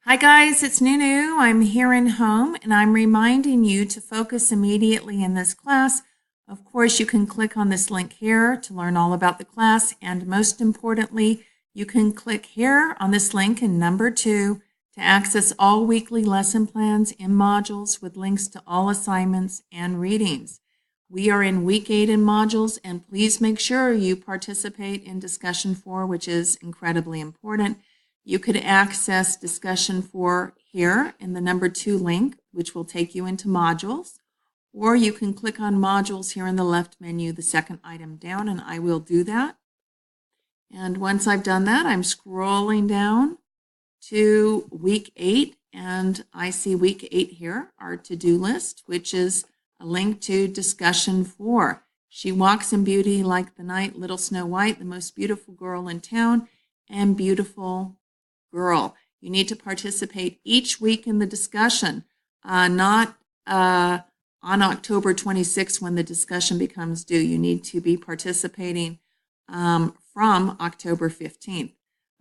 Hi guys, it's Nunu. I'm here in home and I'm reminding you to focus immediately in this class. Of course, you can click on this link here to learn all about the class, and most importantly, you can click here on this link in number 2 to access all weekly lesson plans in modules with links to all assignments and readings. We are in week 8 in modules, and please make sure you participate in discussion 4, which is incredibly important. You could access discussion 4 here in the number 2 link, which will take you into modules, or you can click on modules here in the left menu, the second item down, and I will do that. And once I've done that, I'm scrolling down to week 8, and I see week 8 here, our to-do list, which is a link to discussion 4. She walks in beauty like the night, little Snow White, the most beautiful girl in town, and beautiful girl. You need to participate each week in the discussion, not on October 26th when the discussion becomes due. You need to be participating from October 15th.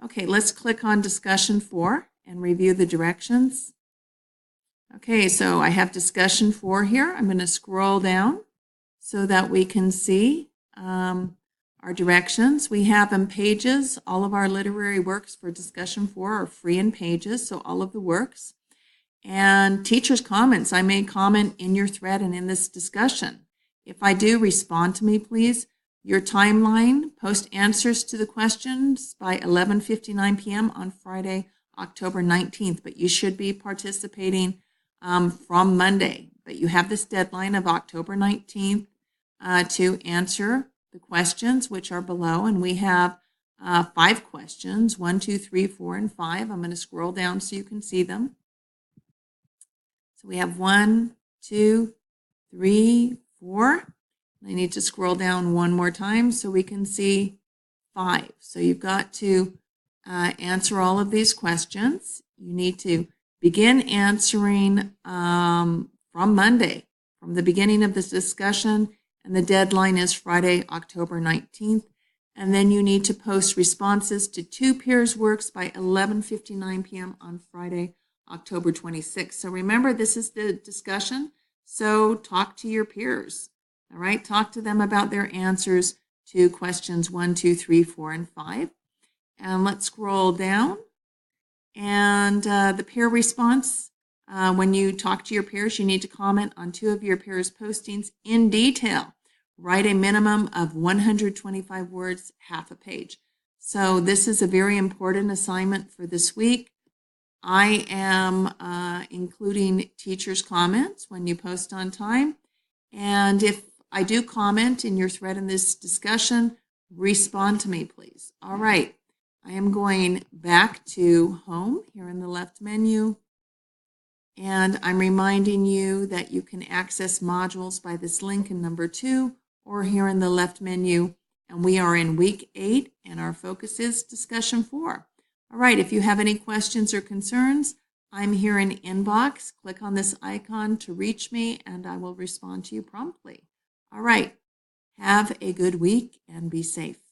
Okay, let's click on discussion 4 and review the directions. Okay, so I have discussion 4 here. I'm going to scroll down so that we can see our directions. We have in Pages. All of our literary works for discussion 4 are free in Pages, so all of the works. And teachers' comments. I may comment in your thread and in this discussion. If I do, respond to me, please. Your timeline, post answers to the questions by 11:59 p.m. on Friday, October 19th, but you should be participating from Monday. But you have this deadline of October 19th to answer the questions, which are below, and we have 5 questions, 1, 2, 3, 4, and 5. I'm going to scroll down so you can see them. So we have 1, 2, 3, 4. I need to scroll down one more time so we can see 5. So you've got to answer all of these questions. You need to begin answering from Monday, from the beginning of this discussion, and the deadline is Friday, October 19th. And then you need to post responses to 2 peers' works by 11:59 p.m. on Friday, October 26th. So remember, this is the discussion, so talk to your peers. All right, talk to them about their answers to questions 1, 2, 3, 4, and 5. And let's scroll down. And the peer response, when you talk to your peers, you need to comment on 2 of your peers' postings in detail. Write a minimum of 125 words, half a page. So this is a very important assignment for this week. I am including teachers' comments when you post on time. And if I do comment in your thread in this discussion, respond to me, please. All right. I am going back to home here in the left menu. And I'm reminding you that you can access modules by this link in number 2 or here in the left menu. And we are in week 8 and our focus is discussion 4. All right, if you have any questions or concerns, I'm here in inbox. Click on this icon to reach me and I will respond to you promptly. All right, have a good week and be safe.